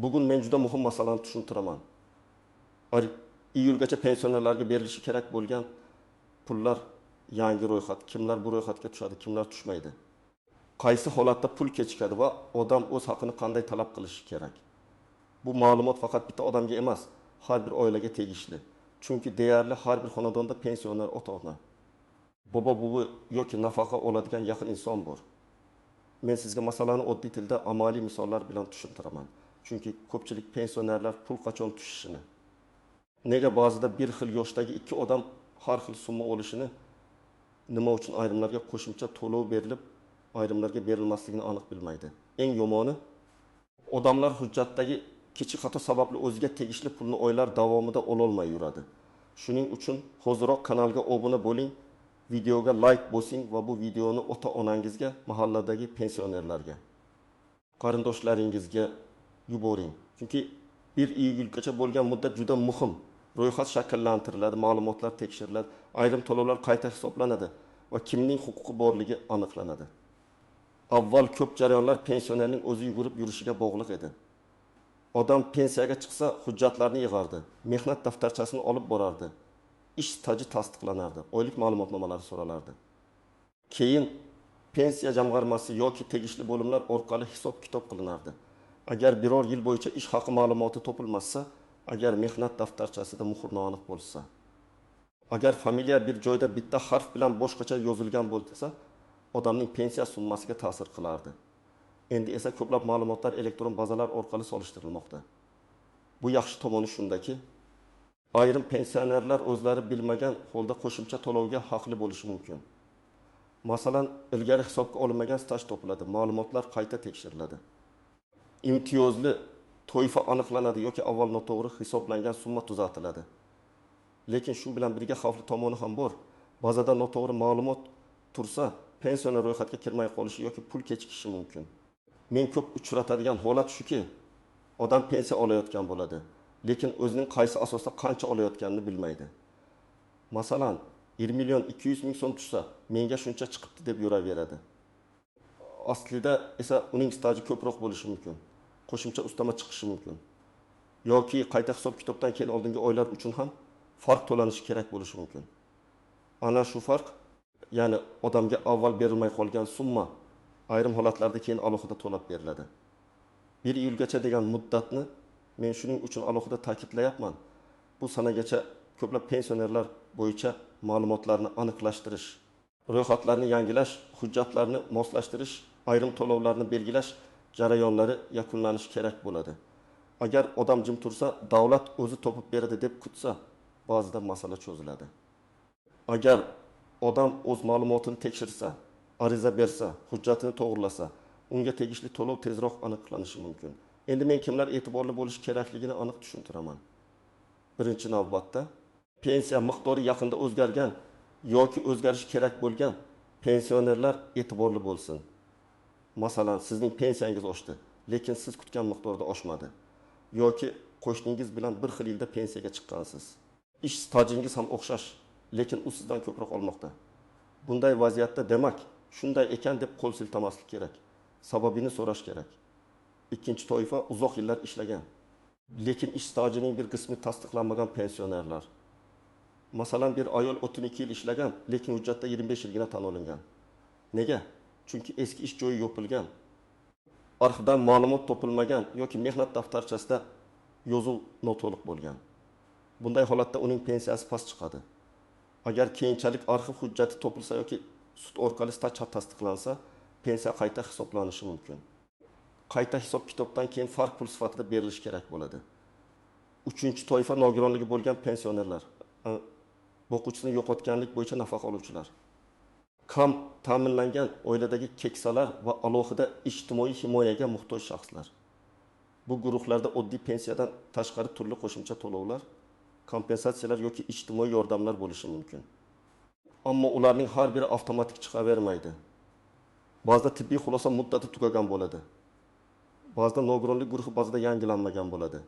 Bugun men juda muhim masalani tushuntiraman. Iyulgacha pensionerlarga berilishi kerak bo'lgan pullar yangi ro'yxat, kimlar bu ro'yxatga tushadi, kimlar tushmaydi. Qaysi holatda pul kechikadi va odam o'z haqini qanday talab qilishi kerak. Bu ma'lumot faqat bitta odamga emas, har bir oilaga tegishli. Chunki deyarli har bir xonadonda pensioner ota-ona, bobo buvi yoki nafaqa oladigan yaqin inson bor. Men sizga masalani oddiy tilda amaliy misollar bilan tushuntiraman. Chunki ko'pchilik pensionerlar pul qachon tushishini, nega ba'zida bir xil yoshdagi ikki odam har xil summa olishini, nima uchun ayrimlarga qo'shimcha to'lov berilib, ayrimlarga berilmasligini aniq bilmaydi. Eng yomoni, odamlar hujjatdagi kichik xato sababli o'ziga tegishli pulni oylar davomida ololmay yuradi. Shuning uchun hoziroq kanalga obuna bo'ling, videoga like bosing va bu videoni ota-onangizga, mahalladagi pensionerlarga, qarindoshlaringizga yuboring. Chunki 1 iyulgacha bo'lgan muddat juda muhim. Ro'yxat shakllantiriladi, ma'lumotlar tekshiriladi, ayrim to'lovlar qayta hisoblanadi va kimning huquqi borligi aniqlanadi. Avval ko'p jarayonlar pensionerning o'zi yugurib yurishiga bog'liq edi. Odam pensiyaga chiqsa hujjatlarni yig'ardi, mehnat daftarchasini olib borardi, ish staji tasdiqlanardi, oylik ma'lumotnomalari so'ralardi. Keyin pensiya jamg'armasi yoki tegishli bo'limlar orqali hisob-kitob qilinardi. Agar biror yil bo'yicha ish haqi ma'lumoti topilmasa, agar mehnat daftarchasida muhrni aniq bo'lsa, agar familiya bir joyda bitta harf bilan boshqacha yozilgan bo'lsa, odamning pensiya summasiga ta'sir qilardi. Endi esa ko'plab ma'lumotlar elektron bazalar orqali solishtirilmoqda. Bu yaxshi tomoni shundaki, ayrim pensionerlar o'zlari bilmagan holda qo'shimcha to'lovga haqli bo'lishi mumkin. Masalan, ilgari hisobga olinmagan staj topiladi, ma'lumotlar qayta tekshiriladi. Imtiyozli toifa aniqlanadi yoki avval noto'g'ri hisoblangan summa tuzatiladi. Lekin shu bilan birga xavfli tomoni ham bor. Bazada noto'g'ri ma'lumot tursa, pensioner ro'yxatga kirmay qolishi yoki pul kechikishi mumkin. Men ko'p uchratadigan holat shuki, odam pensiya olayotgan bo'ladi, lekin o'zining qaysi asosda qancha olayotganini bilmaydi. Masalan, 1 million 200 ming so'm tushsa, menga shuncha chiqibdi deb yuraveradi. Aslida esa uning staji ko'proq bo'lishi mumkin. Qo'shimcha ustama chiqishi mumkin. Yoki qayta hisob-kitobdan keyin oldingi oylar uchun ham farq to'lanishi kerak bo'lishi mumkin. Ana shu farq, ya'ni odamga avval berilmay qolgan summa ayrim holatlarda keyin alohida to'lab beriladi. 1 iyulgacha degan muddatni men shuning uchun alohida ta'kidlayapman. Bu sanagacha ko'plab pensionerlar bo'yicha ma'lumotlarni aniqlashtirish, ro'yxatlarni yangilash, hujjatlarni moslashtirish, ayrim to'lovlarni belgilash jarayonlari yakunlanishi kerak bo'ladi. Agar odam jim tursa, davlat o'zi topib beradi deb kutsa, ba'zida masala cho'ziladi. Agar odam o'z ma'lumotini tekshirsa, ariza bersa, hujjatini to'g'rilasa, unga tegishli to'lov tezroq aniqlanishi mumkin. Endi men kimlar e'tiborli bo'lish kerakligini aniq tushuntiraman. Birinchi navbatda, pensiya miqdori yaqinda o'zgargan yoki o'zgarishi kerak bo'lgan pensionerlar e'tiborli bo'lsin. Masalan, sizning pensiyangiz oshdi, lekin siz kutgan miqdorda oshmadi. Yoki qo'shningiz bilan bir xil yilda pensiyaga chiqqansiz. Ish stajingiz ham o'xshash, lekin u sizdan ko'proq olmoqda. Bunday vaziyatda demak, shunday ekan deb qo'l siltamaslik kerak. Sababini so'rash kerak. Ikkinchi toifa uzoq yillar ishlagan, lekin ish stajining bir qismi tasdiqlanmagan pensionerlar. Masalan, bir ayol 32 yil ishlagan, lekin hujjatda 25 yilgina tan olingan. Nega? Chunki eski ish joyi yopilgan, arxivdan ma'lumot topilmagan yoki mehnat daftarchasida yozuv noto'liq bo'lgan. Bunday holatda uning pensiyasi past chiqadi. Agar keyinchalik arxiv hujjati topilsa yoki sud orqali staj tasdiqlansa, pensiya qayta hisoblanishi mumkin. Qayta hisob-kitobdan keyin farq pul sifatida berilishi kerak bo'ladi. Uchinchi toifa nogironligi bo'lgan pensionerlar, boquvchisini yo'qotganlik bo'yicha nafaqa oluvchilar. Kam ta'minlangan oiladagi keksalar va alohida ijtimoiy himoyaga muhtoj shaxslar. Bu guruhlarda oddiy pensiyadan tashqari turli qo'shimcha to'lovlar, kompensatsiyalar yoki ijtimoiy yordamlar bo'lishi mumkin. Ammo ularning har biri avtomatik chiqavermaydi. Ba'zida tibbiy xulosa muddati tugagan bo'ladi. Ba'zida nogironlik guruhi bazada yangilanmagan bo'ladi.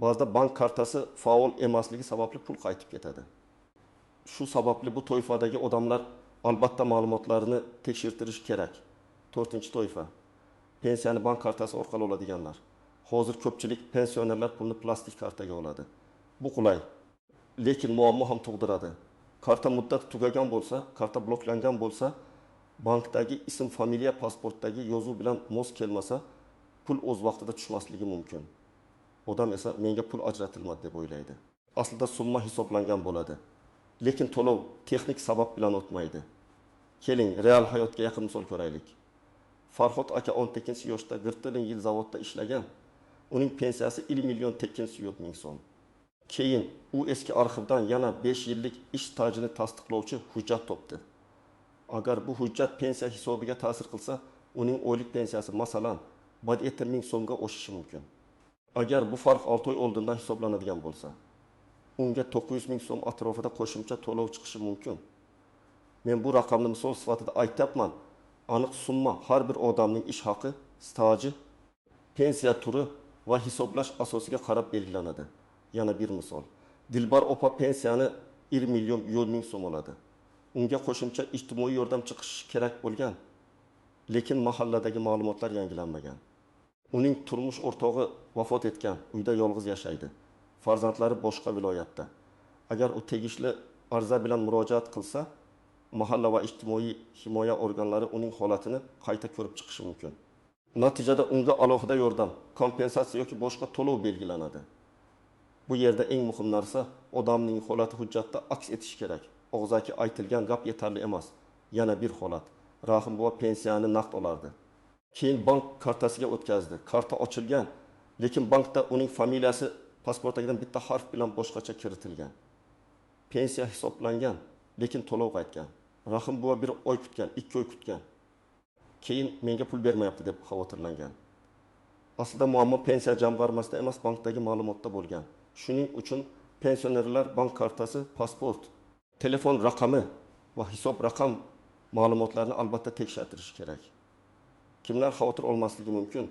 Ba'zida bank kartasi faol emasligi sababli pul qaytib ketadi. Shu sababli bu toifadagi odamlar albatta ma'lumotlarini tekshirtirish kerak. 4-toifa. Pensiyani bank kartasi orqali oladiganlar. Hozir ko'pchilik pensionerlar pulni plastik kartaga oladi. Bu qulay. Lekin muammo ham tug'diradi. Karta muddati tugagan bo'lsa, karta bloklangan bo'lsa, bankdagi ism, familiya, pasportdagi yozuv bilan mos kelmasa, pul o'z vaqtida tushmasligi mumkin. Odam esa menga pul ajratilmadi deb o'ylaydi. Aslida summa hisoblangan bo'ladi. Lekin to'lov texnik sabab bilan o'tmaydi. Keling, real hayotga yaqin misol ko'raylik. Farhod aka 18-yoshda Virtualing yil zavodda ishlagan. Uning pensiyasi 1 million ming so'm. Keyin u eski arxivdan yana 5 yillik ish stajini tasdiqlovchi hujjat topdi. Agar bu hujjat pensiya hisobiga ta'sir qilsa, uning oylik pensiyasi masalan 1 ming so'mga oshishi mumkin. Agar bu farq 6 oy oldindan hisoblanadigan bo'lsa, unga 900 ming so'm atrofida qo'shimcha to'lov chiqishi mumkin. Men bu raqamni misol sifatida aytyapman. Aniq summa har bir odamning ish haqi, staji, pensiya turi va hisoblash asosiga qarab belgilanadi. Yana bir misol. Dilbar opa pensiyani 1 million ming so'm oladi. Unga qo'shimcha ijtimoiy yordam chiqishi kerak bo'lgan, lekin mahalladagi ma'lumotlar yangilanmagan. Uning turmush o'rtog'i vafot etgan, uyda yolg'iz yashaydi. Farzandlari boshqa viloyatda. Agar u tegishli ariza bilan murojaat qilsa, mahalla va ijtimoiy himoya organlari uning holatini qayta ko'rib chiqishi mumkin. Natijada unga alohida yordam, kompensatsiya yoki boshqa to'lov belgilanadi. Bu yerda eng muhim narsa odamning holati hujjatda aks etishi kerak. Og'zaki aytilgan gap yetarli emas. Yana bir holat. Rahim buva pensiyani naqd olardi. Keyin bank kartasiga o'tkazdi. Karta ochilgan, lekin bankda uning familiyasi pasportidan bitta harf bilan boshqacha kiritilgan. Pensiya hisoblangan, lekin to'lov qaytgan. Rahim buva 1 oy kutgan, 2 oy kutgan. Keyin menga pul bermayapti deb xavotirlangan. Aslida muammo pensiya jamg'armasida emas, bankdagi ma'lumotda bo'lgan. Shuning uchun pensionerlar bank kartasi, pasport, telefon raqami va hisob raqam ma'lumotlarini albatta tekshirtirish kerak. Kimlar xavotir olmasligi mumkin?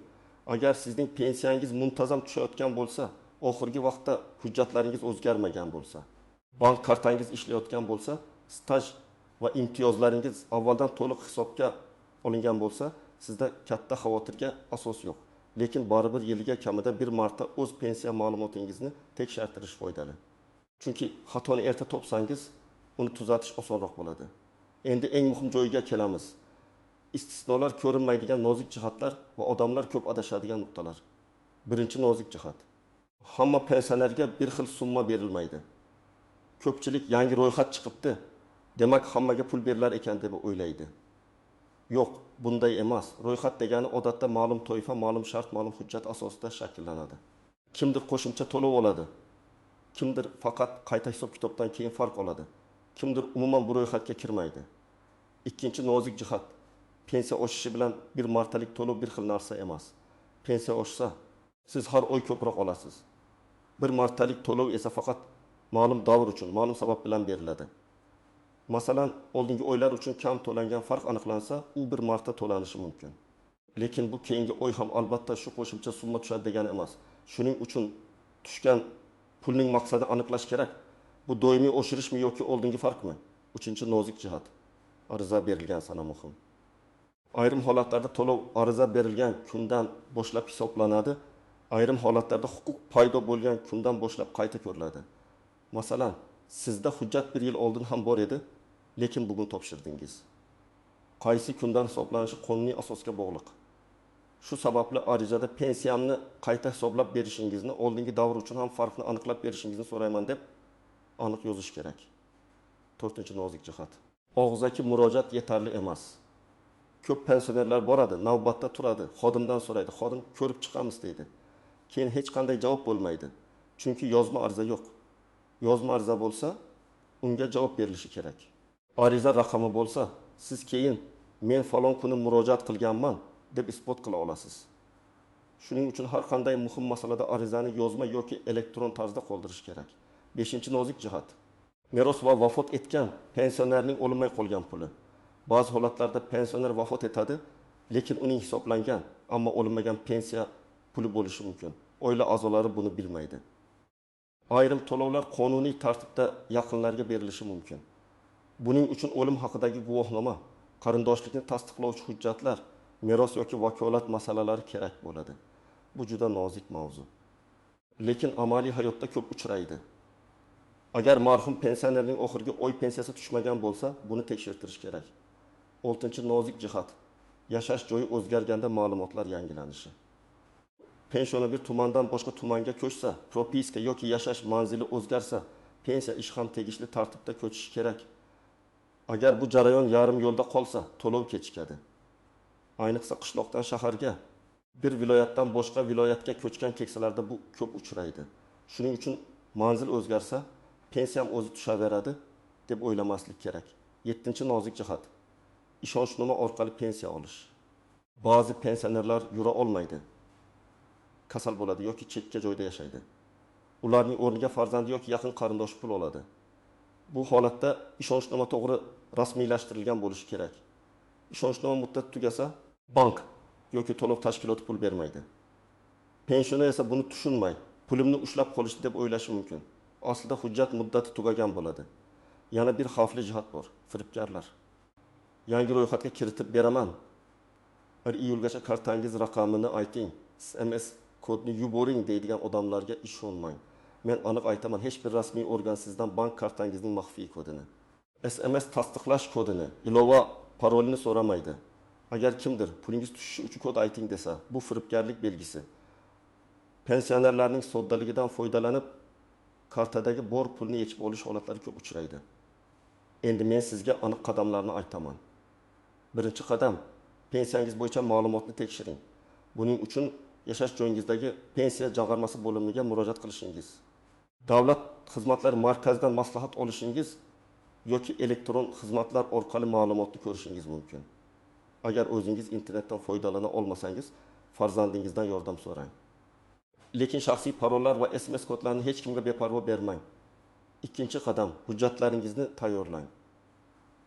Agar sizning pensiyangiz muntazam tushayotgan bo'lsa, oxirgi vaqtda hujjatlaringiz o'zgarmagan bo'lsa, bank kartangiz ishlayotgan bo'lsa, staj va imtiyozlaringiz avvaldan to'liq hisobga olingan bo'lsa, sizda katta xavotirga asos yo'q. Lekin baribir yiliga kamida 1 marta o'z pensiya ma'lumotingizni tekshirtirish foydali. Chunki xatoni erta topsangiz, uni tuzatish osonroq bo'ladi. Endi eng muhim joyga kelamiz. Istisnolar ko'rinmaydigan nozik jihatlar va odamlar ko'p adashadigan nuqtalar. Birinchi nozik jihat. Hamma pensionerga bir xil summa berilmaydi. Ko'pchilik yangi ro'yxat chiqibdi, demak hammaga pul berilar ekan deb o'ylaydi. Yo'q, bunday emas. Ro'yxat degani odatda ma'lum toifa, ma'lum shart, ma'lum hujjat asosida shakllanadi. Kimdir qo'shimcha to'lov oladi. Kimdir faqat qayta hisob kitobdan keyin farq oladi. Kimdir umuman bu ro'yxatga kirmaydi. Ikkinchi nozik jihat. Pensiya oshishi bilan bir martalik to'lov bir xil narsa emas. Pensiya oshsa, siz har oy ko'proq olasiz. Bir martalik to'lov esa faqat ma'lum davr uchun, ma'lum sabab bilan beriladi. Masalan, oldingi oylar uchun kam to'langan farq aniqlansa, u bir marta to'lanishi mumkin. Lekin bu keyingi oy ham albatta shu qo'shimcha summa tushadi degani emas. Shuning uchun tushgan pulning maqsadini aniqlash kerak. Bu doimiy oshirishmi yoki oldingi farqmi? Uchinchi nozik jihat. Ariza berilgan sana muhim. Ayrim holatlarda to'lov ariza berilgan kundan boshlab hisoblanadi. Ayrim holatlarda huquq paydo bo'lgan kundan boshlab qayta ko'riladi. Masalan, sizda hujjat 1 yil oldin ham bor edi, lekin bugun topshirdingiz. Qaysi kundan hisoblanishi qonuniy asosga bog'liq. Shu sababli arizada pensiyamni qayta hisoblab berishingizni, oldingi davr uchun ham farqni aniqlab berishingizni so'rayman deb aniq yozish kerak. 4-nozik jihat. Og'zaki murojaat yetarli emas. Ko'p pensionerlar boradi, navbatda turadi, xodimdan so'raydi, xodim ko'rib chiqamiz deydi. Keyin hech qanday javob bo'lmaydi. Chunki yozma ariza yo'q. Yozma ariza bo'lsa, unga javob berilishi kerak. Ariza raqami bo'lsa, siz keyin men falon kuni murojaat qilganman deb isbot qila olasiz. Shuning uchun har qanday muhim masalada arizani yozma yoki elektron tarzda qoldirish kerak. 5-nozik jihat. Meros va vafot etgan pensionerning o'lmay qolgan puli. Ba'zi holatlarda pensioner vafot etadi, lekin uning hisoblangan, ammo o'lmagan pensiya puli bo'lishi mumkin. Oila a'zolari buni bilmaydi. Ayrim to'lovlar qonuniy tartibda yaqinlarga berilishi mumkin. Buning uchun o'lim haqidagi guvohnoma, qarindoshlikni tasdiqlovchi hujjatlar, meros yoki vakolat masalalari kerak bo'ladi. Bu juda nozik mavzu. Lekin amaliy hayotda ko'p uchraydi. Agar marhum pensionerning oxirgi oy pensiyasi tushmagan bo'lsa, buni tekshirtirish kerak. 6-nozik jihat. Yashash joyi o'zgarganda ma'lumotlar yangilanishi. Pensioner bir tumandan boshqa tumanga ko'chsa, propiska yoki yashash manzili o'zgarsa, pensiya ishi ham tegishli tartibda ko'chishi kerak. Agar bu jarayon yarim yo'lda qolsa, to'lov kechikadi. Ayniqsa qishloqdan shaharga, bir viloyatdan boshqa viloyatga ko'chgan keksalarda bu ko'p uchraydi. Shuning uchun manzil o'zgarsa, pensiyam o'zi tushaveradi deb o'ylamaslik kerak. 7-nozik jihat. Ishonchnoma orqali pensiya olish. Ba'zi pensionerlar yura olmaydi. Kasal bo'ladi yoki chekka joyda yashaydi. Ularning o'rniga farzandi yoki yaqin qarindoshi pul oladi. Bu holatda ishonchnoma to'g'ri rasmiylashtirilgan bo'lishi kerak. Ishonchnoma muddati tugasa, bank yoki to'lov tashkiloti pul bermaydi. Pensioner esa buni tushunmay, pulimni ushlab qolishdi deb o'ylashi mumkin. Aslida hujjat muddati tugagan bo'ladi. Yana bir xavfli jihat bor, firibgarlar. Yangi ro'yxatga kiritib beraman. 1 iyulgacha kartangiz raqamini ayting, SMS kodni yuboring deydigan odamlarga ishonmang. Men aniq aytaman, hech bir rasmiy organ sizdan bank kartangizning maxfiy kodini, SMS tasdiqlash kodini, ilova parolini so'ramaydi. Agar kimdir pulingiz tushishi uchun kod ayting desa, bu firibgarlik belgisi. Pensionerlarning soddaligidan foydalanib kartadagi bor pulni yechib olish holatlari ko'p uchraydi. Endi men sizga aniq qadamlarni aytaman. Birinchi qadam, pensiyangiz bo'yicha ma'lumotni tekshiring. Buning uchun yashash joyingizdagi pensiya jamg'armasi bo'limiga murojaat qilishingiz, davlat xizmatlari markazidan maslahat olishingiz yoki elektron xizmatlar orqali ma'lumotni ko'rishingiz mumkin. Agar o'zingiz internetdan foydalana olmasangiz, farzandingizdan yordam so'rang. Lekin shaxsiy parollar va SMS kodlarni hech kimga beparvo bermang. Ikkinchi qadam, hujjatlaringizni tayyorlang.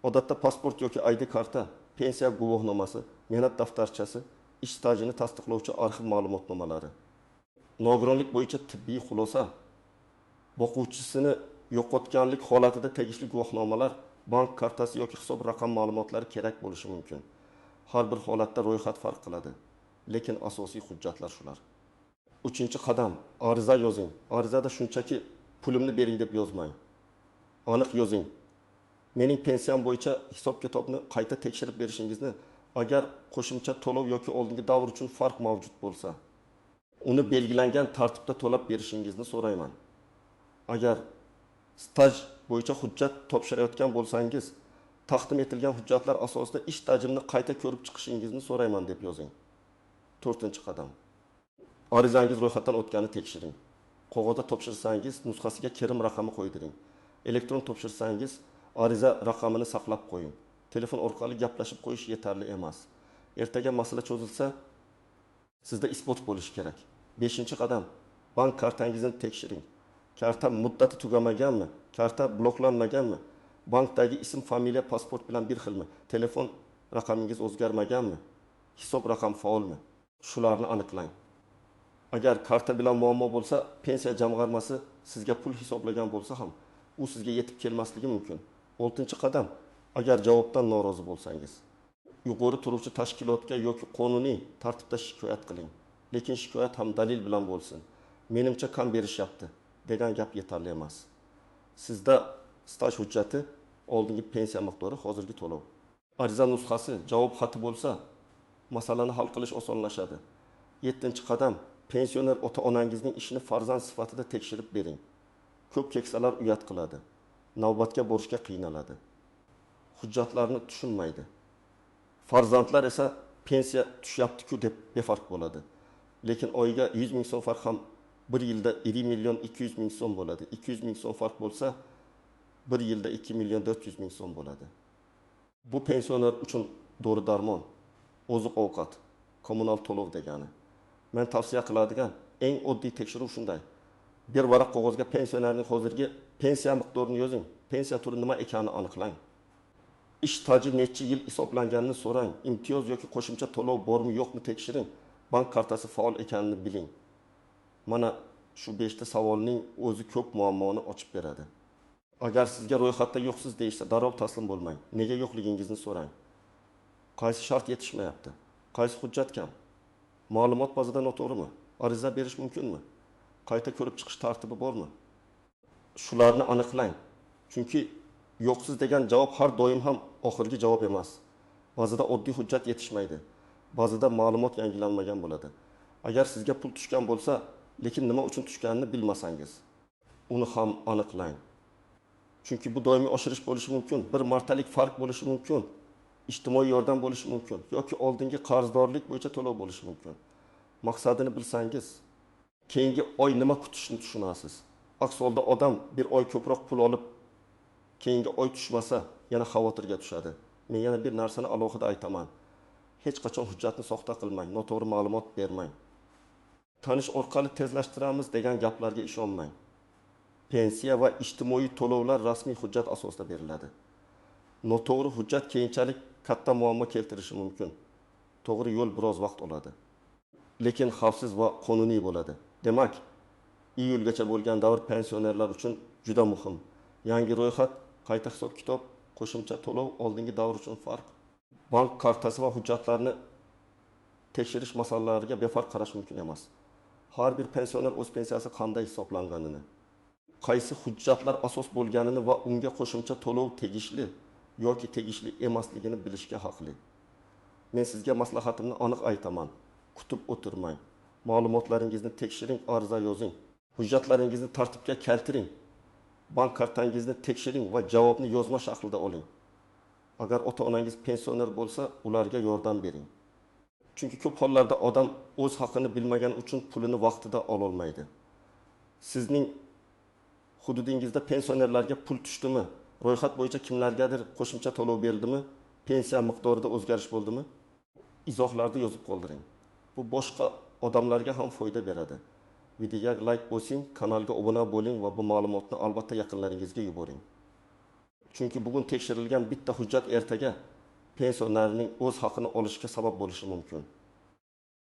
Odatda pasport yoki ID karta, pensiya guvohnomasi, mehnat daftarchasi, ish stajini tasdiqlovchi arxiv ma'lumotnomalari. Nogironlik bo'yicha tibbiy xulosa, boquvchisini yo'qotganlik holatida tegishli guvohnomalar, bank kartasi yoki hisob raqam ma'lumotlari kerak bo'lishi mumkin. Har bir holatda ro'yxat farq qiladi, lekin asosiy hujjatlar shular. 3-qadam, ariza yozing. Arizada shunchaki pulimni bering deb yozmang. Aniq yozing. Mening pensiyam bo'yicha hisob-kitobni qayta tekshirib berishingizni, agar qo'shimcha to'lov yoki oldingi davr uchun farq mavjud bo'lsa, uni belgilangan tartibda to'lab berishingizni so'rayman. Agar staj bo'yicha hujjat topshirayotgan bo'lsangiz, taqdim etilgan hujjatlar asosida ish stajimni qayta ko'rib chiqishingizni so'rayman deb yozing. 4-qadam. Arizangiz ro'yxatdan o'tganini tekshiring. Qog'ozda topshirsangiz, nusxasiga kirim raqami qo'ydiring. Elektron topshirsangiz, ariza raqamini saqlab qo'ying. Telefon orqali gaplashib qo'yish yetarli emas. Ertaga masala cho'zilsa, sizda isbot bo'lishi kerak. 5-qadam, bank kartangizni tekshiring. Karta muddati tugamaganmi? Karta bloklanmaganmi? Bankdagi ism, familiya, pasport bilan bir xilmi? Telefon raqamingiz o'zgarmaganmi? Hisob raqam faolmi? Shularni aniqlang. Agar karta bilan muammo bo'lsa, pensiya jamg'armasi sizga pul hisoblagan bo'lsa ham, u sizga yetib kelmasligi mumkin. 6-qadam, agar javobdan norozi bo'lsangiz, yuqori turuvchi tashkilotga yoki qonuniy tartibda shikoyat qiling. Lekin shikoyat ham dalil bilan bo'lsin. Menimcha kam berishyapti degan gap yetarli emas. Sizda staj hujjati, oldingi pensiya miqdori, hozirgi to'lov, ariza nusxasi, javob xati bo'lsa, masalani hal qilish osonlashadi. 7-qadam, pensioner ota-onangizning ishini farzand sifatida tekshirib bering. Ko'p keksalar uyat qiladi, navbatga borishga qiynaladi, hujjatlarni tushunmaydi. Farzandlar esa pensiya tushyapti-ku deb befarq bo'ladi. Lekin oyiga 100 ming so'm farq ham 1 yilda 2 million 200 ming so'm bo'ladi. 200 ming so'm farq bo'lsa, 1 yilda 2 million 400 ming so'm bo'ladi. Bu pensioner uchun dori-darmon, oziq-ovqat, kommunal to'lov degani. Men tavsiya qiladigan eng oddiy tekshiruv shunday. Bir varaq qog'ozga pensionerning hozirgi pensiya miqdorini yozing. Pensiya turi nima ekanini aniqlang. Ish staji necha yil hisoblanganini so'rang. Imtiyoz yoki qo'shimcha to'lov bormi yo'qmi tekshiring. Bank kartasi faol ekanini biling. Mana shu 5 ta savolning o'zi ko'p muammoni ochib beradi. Agar sizga ro'yxatda yo'qsiz deyishsa, darrov taslim bo'lmang. Nega yo'qligingizni so'rang. Qaysi shart yetishmayapti? Qaysi hujjat kam? Ma'lumot bazada noto'g'rimi? Ariza berish mumkinmi? Qayta ko'rib chiqish tartibi bormi? Shularni aniqlang. Chunki yo'qsiz degan javob har doim ham oxirgi javob emas. Ba'zida oddiy hujjat yetishmaydi. Ba'zida ma'lumot yangilanmagan bo'ladi. Agar sizga pul tushgan bo'lsa, lekin nima uchun tushganini bilmasangiz, uni ham aniqlang. Chunki bu doimiy oshirish bo'lishi mumkin, bir martalik farq bo'lishi mumkin, ijtimoiy yordam bo'lishi mumkin yoki oldingi qarzdorlik bo'yicha to'lov bo'lishi mumkin. Maqsadini bilsangiz, keyingi oy nima kutishni tushunasiz. Aks holda odam bir oy ko'proq pul olib, keyingi oy tushmasa, yana xavotirga tushadi. Men yana bir narsani alohida aytaman. Hech qachon hujjatni soxta qilmang, noto'g'ri ma'lumot bermang. Tanish orqali tezlashtiramiz degan gaplarga ishonmang. Pensiya va ijtimoiy to'lovlar rasmiy hujjat asosida beriladi. Noto'g'ri hujjat keyinchalik katta muammo keltirishi mumkin. To'g'ri yo'l biroz vaqt oladi, lekin xavfsiz va qonuniy bo'ladi. Demak, iyulgacha bo'lgan davr pensionerlar uchun juda muhim. Yangi ro'yxat, qayta hisob-kitob, qo'shimcha to'lov oldingi davr uchun farq. Bank kartasi va hujjatlarni tekshirish masalalariga befarq qarash mumkin emas. Har bir pensioner o'z pensiyasi qanday hisoblanganini, qaysi hujjatlar asos bo'lganini va unga qo'shimcha to'lov tegishli yoki tegishli emasligini bilishga haqli. Men sizga maslahatimni aniq aytaman. Kutib o'tirmang. Ma'lumotlaringizni tekshiring, ariza yozing. Hujjatlaringizni tartibga keltiring. Bank kartangizni tekshiring va javobni yozma shaklida oling. Agar ota-onangiz pensioner bo'lsa, ularga yordam bering. Chunki ko'p hollarda odam o'z haqini bilmagani uchun pulini vaqtida ola olmaydi. Sizning hududingizda pensionerlarga pul tushdimi? Ro'yxat bo'yicha kimlargadir qo'shimcha to'lov berildimi? Pensiya miqdorida o'zgarish bo'ldimi? Izohlarni yozib qoldiring. Bu boshqa odamlarga ham foyda beradi. Videoga like bosing, kanalga obuna bo'ling va bu ma'lumotni albatta yaqinlaringizga yuboring. Chunki bugun tekshirilgan bitta hujjat ertaga pensionerning o'z haqini olishiga sabab bo'lishi mumkin.